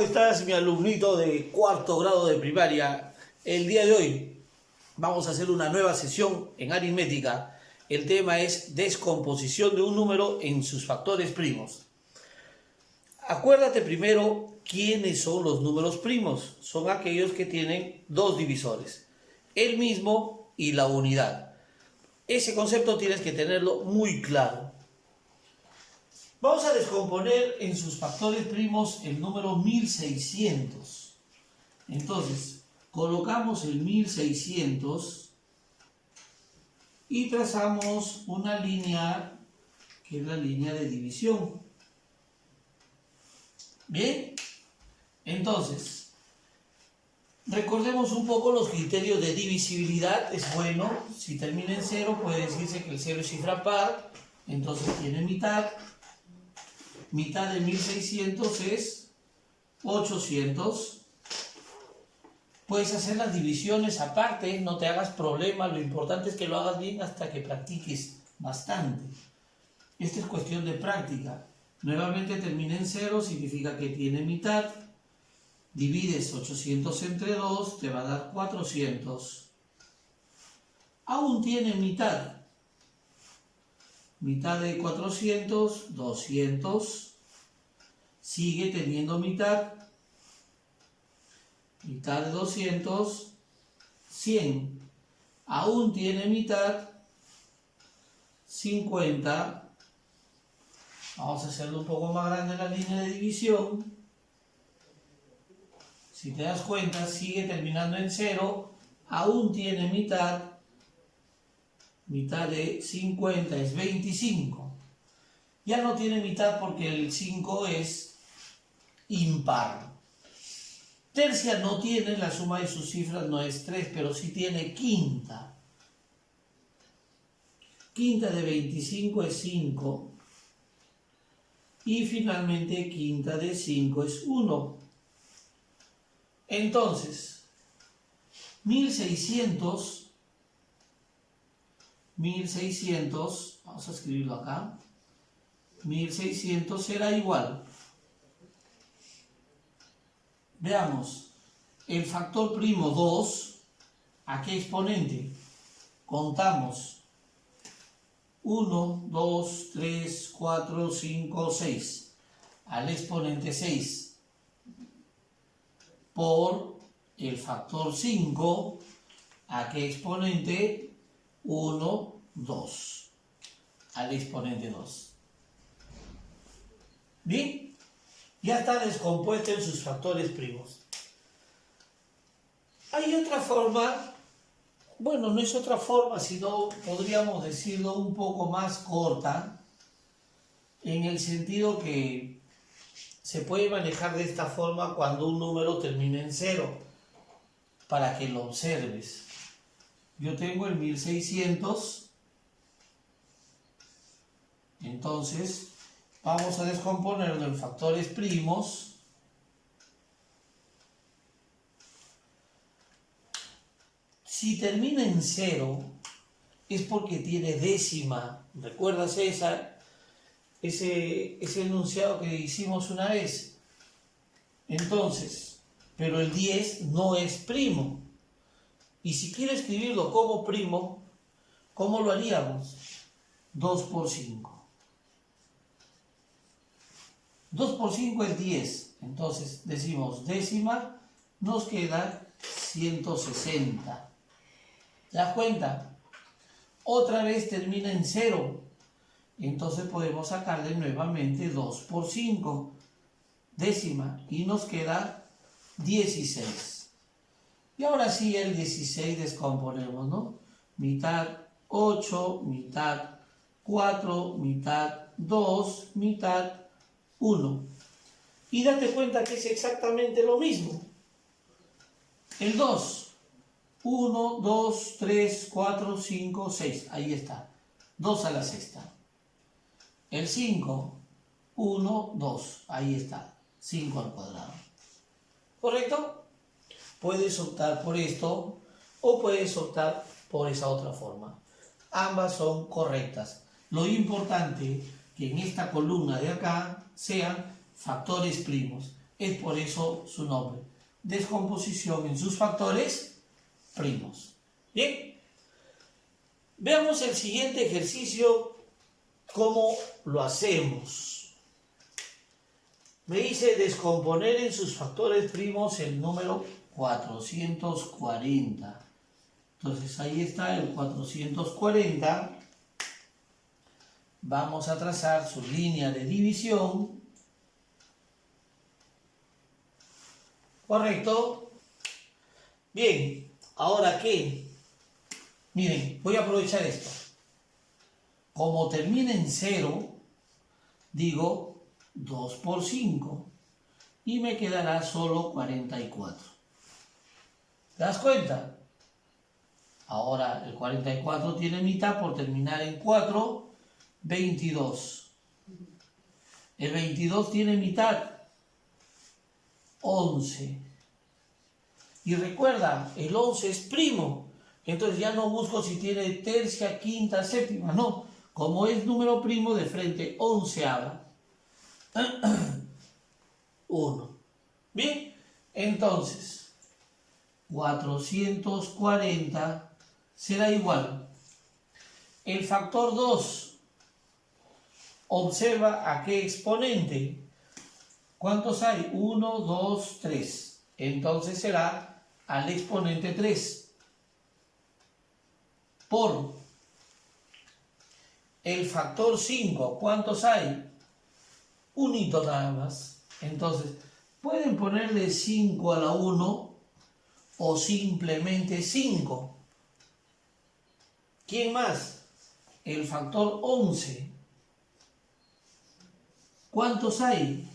estás, mi alumnito de cuarto grado de primaria? El día de hoy vamos a hacer una nueva sesión en aritmética. El tema es descomposición de un número en sus factores primos. Acuérdate primero quiénes son los números primos. Son aquellos que tienen dos divisores, el mismo y la unidad. Ese concepto tienes que tenerlo muy claro. Vamos a descomponer en sus factores primos el número 1600. Entonces, colocamos el 1600 y trazamos una línea que es la línea de división. Bien, entonces, recordemos un poco los criterios de divisibilidad. Es bueno, si termina en 0, puede decirse que el 0 es cifra par, entonces tiene mitad. Mitad de 1600 es 800. Puedes hacer las divisiones aparte, no te hagas problema, lo importante es que lo hagas bien hasta que practiques bastante. Esta es cuestión de práctica. Nuevamente termina en 0, significa que tiene mitad. Divides 800 entre 2, te va a dar 400. Aún tiene mitad. Mitad de 400, 200. Sigue teniendo mitad. Mitad de 200, 100. Aún tiene mitad, 50. Vamos a hacerlo un poco más grande la línea de división. Si te das cuenta, sigue terminando en 0. Aún tiene mitad. Mitad de 50 es 25. Ya no tiene mitad porque el 5 es impar. Tercia no tiene, la suma de sus cifras no es 3, pero sí tiene quinta. Quinta de 25 es 5. Y finalmente quinta de 5 es 1. Entonces, 1600, vamos a escribirlo acá, 1600 será igual. Veamos, el factor primo 2, ¿a qué exponente? Contamos 1, 2, 3, 4, 5, 6. Al exponente 6 por el factor 5, ¿a qué exponente? 1, 2. Al exponente 2. Bien, ya está descompuesto en sus factores primos. Hay otra forma, bueno, no es otra forma, sino podríamos decirlo un poco más corta, en el sentido que se puede manejar de esta forma cuando un número termina en 0, para que lo observes. Yo tengo el 1600, entonces vamos a descomponerlo en factores primos. Si termina en 0, es porque tiene décima. ¿Recuerdas ese enunciado que hicimos una vez? Entonces, pero el 10 no es primo. Y si quiero escribirlo como primo, ¿cómo lo haríamos? 2 por 5. 2 por 5 es 10. Entonces decimos décima, nos queda 160. ¿Te das cuenta? Otra vez termina en 0. Entonces podemos sacarle nuevamente 2 por 5. Décima. Y nos queda 16. Y ahora sí el 16 descomponemos, ¿no? Mitad 8, mitad 4, mitad 2, mitad 1. Y date cuenta que es exactamente lo mismo. El 2. 1, 2, 3, 4, 5, 6. Ahí está. 2 a la sexta. El 5. 1, 2. Ahí está. 5 al cuadrado. ¿Correcto? Puedes optar por esto o puedes optar por esa otra forma. Ambas son correctas. Lo importante que en esta columna de acá sean factores primos. es por eso su nombre. Descomposición en sus factores primos. Bien, veamos el siguiente ejercicio, cómo lo hacemos. Me dice descomponer en sus factores primos el número 440. Entonces ahí está el 440. Vamos a trazar su línea de división. ¿Correcto? Bien, ¿ahora qué? Miren, voy a aprovechar esto. Como termina en 0, digo 2 por 5 y me quedará solo 44. ¿Te das cuenta? Ahora el 44 tiene mitad por terminar en 4, 22. El 22 tiene mitad, 11. Y recuerda, el 11 es primo. Entonces ya no busco si tiene tercia, quinta, séptima. No, como es número primo, de frente 11ava. 1. Bien, entonces 440 será igual. El factor 2. Observa a qué exponente. ¿Cuántos hay? 1, 2, 3. Entonces será al exponente 3. Por el factor 5. ¿Cuántos hay? Unito nada más. Entonces, pueden ponerle 5 a la 1 o simplemente 5. ¿Quién más? El factor 11. ¿Cuántos hay?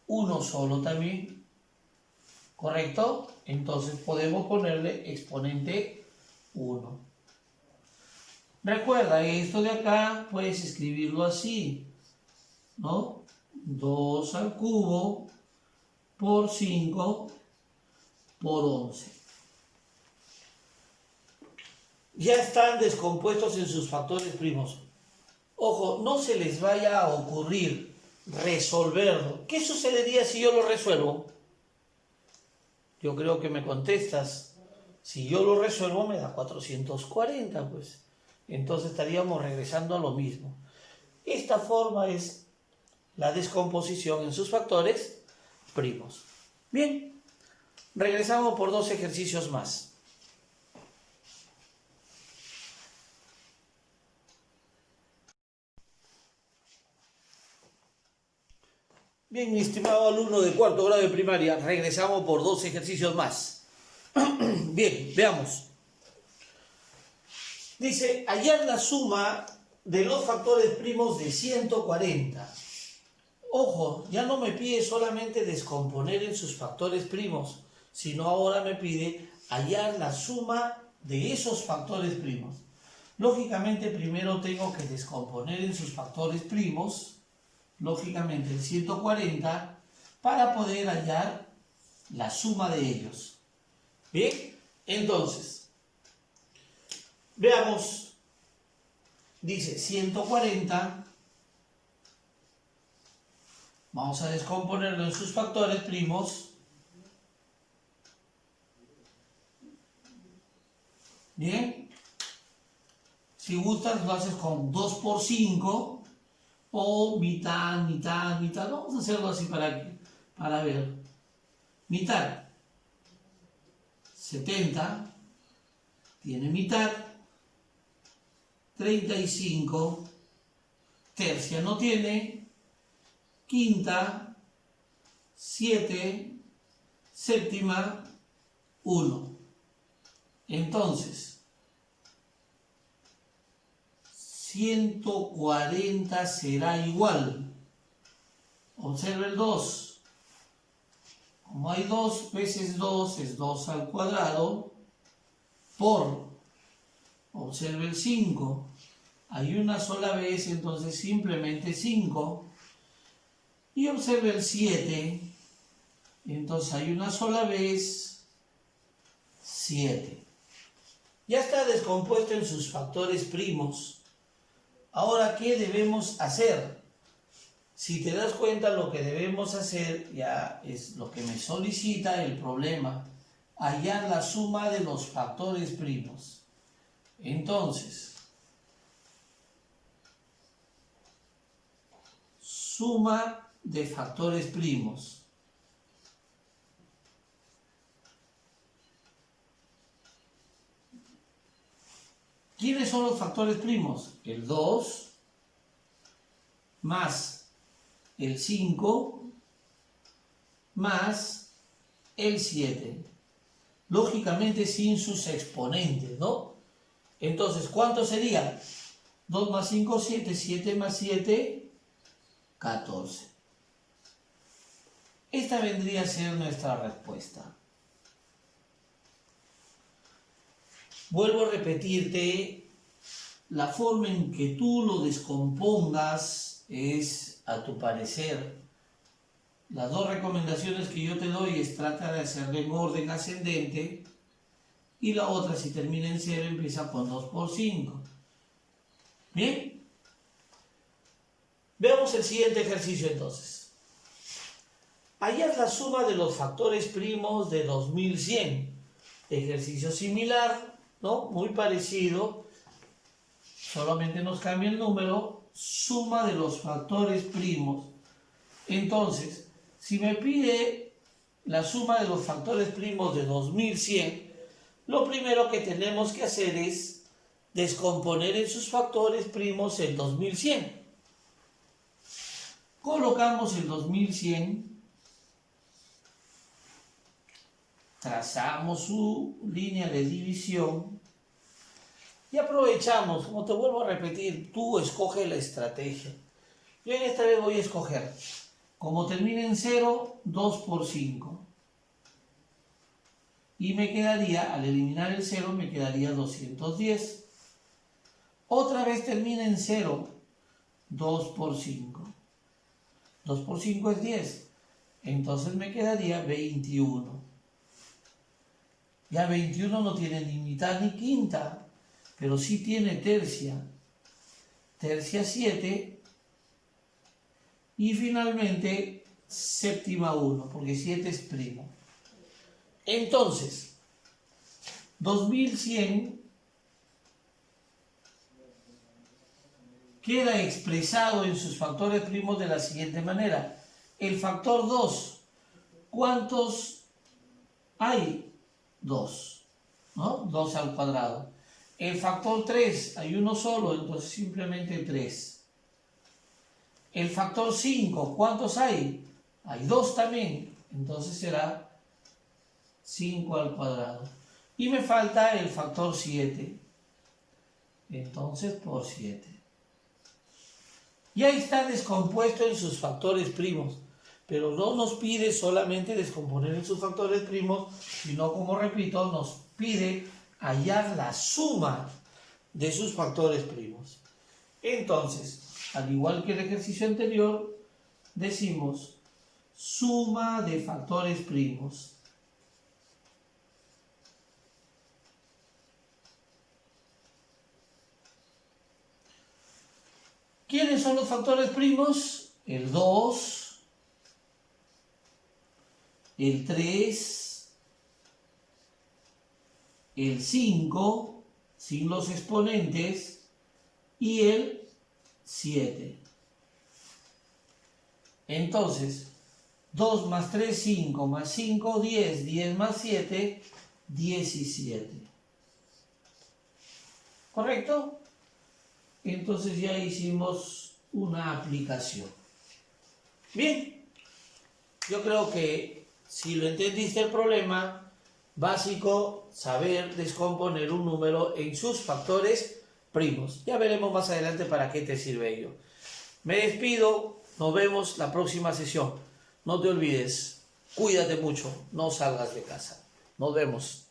Uno solo también. ¿Correcto? Entonces podemos ponerle exponente 1. Recuerda, esto de acá puedes escribirlo así, ¿no? 2 al cubo por 5 por 11. Ya están descompuestos en sus factores primos. Ojo, no se les vaya a ocurrir resolverlo. ¿Qué sucedería si yo lo resuelvo? Yo creo que me contestas. Si yo lo resuelvo me da 440, pues. Entonces estaríamos regresando a lo mismo. Esta forma es la descomposición en sus factores primos. Bien, regresamos por 2 ejercicios más. Bien, mi estimado alumno de 4º grado de primaria, regresamos por 2 ejercicios más. Bien, veamos. Dice, hallar la suma de los factores primos de 140. Ojo, ya no me pide solamente descomponer en sus factores primos, sino ahora me pide hallar la suma de esos factores primos. Lógicamente, primero tengo que descomponer en sus factores primos, lógicamente el 140, para poder hallar la suma de ellos. Bien, entonces, veamos, dice 140, vamos a descomponerlo en sus factores primos. Bien, si gustas lo haces con 2 por 5 o mitad, mitad, mitad. Vamos a hacerlo así para ver. Mitad, 70, tiene mitad, 35, tercia no tiene, quinta, 7, séptima, 1. Entonces, 140 será igual. Observa el 2. Como hay 2 veces 2 es 2 al cuadrado por, observa el 5. Hay una sola vez, entonces simplemente 5. Y observa el 7. Entonces hay una sola vez, 7. Ya está descompuesto en sus factores primos. Ahora, ¿qué debemos hacer? Si te das cuenta, lo que debemos hacer ya es lo que me solicita el problema, hallar la suma de los factores primos. Entonces, suma de factores primos. ¿Quiénes son los factores primos? El 2 más el 5 más el 7. Lógicamente sin sus exponentes, ¿no? Entonces, ¿cuánto sería? 2 más 5, 7. 7 más 7, 14. Esta vendría a ser nuestra respuesta. Vuelvo a repetirte, la forma en que tú lo descompongas es a tu parecer. Las dos recomendaciones que yo te doy es trata de hacerlo en orden ascendente y la otra, si termina en 0, empieza con 2 por 5. ¿Bien? Veamos el siguiente ejercicio entonces. Hallar la suma de los factores primos de 2100. Ejercicio similar, ¿no? Muy parecido, solamente nos cambia el número. Suma de los factores primos. Entonces, si me pide la suma de los factores primos de 2100, lo primero que tenemos que hacer es descomponer en sus factores primos el 2100. Colocamos el 2100, trazamos su línea de división y aprovechamos, como te vuelvo a repetir, tú escoge la estrategia. Yo en esta vez voy a escoger, como termina en 0, 2 por 5. Y me quedaría, al eliminar el 0, me quedaría 210. Otra vez termina en 0, 2 por 5. 2 por 5 es 10. Entonces me quedaría 21. Ya 21 no tiene ni mitad ni quinta, pero sí tiene tercia. Tercia 7. Y finalmente séptima 1, porque 7 es primo. Entonces, 2100 queda expresado en sus factores primos de la siguiente manera. El factor 2, ¿cuántos hay? 2, ¿no? 2 al cuadrado. El factor 3, hay uno solo, entonces simplemente 3. El factor 5, ¿cuántos hay? Hay 2 también, entonces será 5 al cuadrado. Y me falta el factor 7, entonces por 7. Ya está descompuesto en sus factores primos, pero no nos pide solamente descomponer en sus factores primos, sino, como repito, nos pide hallar la suma de sus factores primos. Entonces, al igual que el ejercicio anterior, decimos suma de factores primos. ¿Quiénes son los factores primos? El 2, el 3, el 5, sin los exponentes, y el 7. Entonces, 2 más 3, 5, más 5, 10, 10 más 7, 17. ¿Correcto? Entonces ya hicimos una aplicación. Bien, yo creo que si lo entendiste el problema, básico saber descomponer un número en sus factores primos. Ya veremos más adelante para qué te sirve ello. Me despido, nos vemos la próxima sesión. No te olvides, cuídate mucho, no salgas de casa. Nos vemos.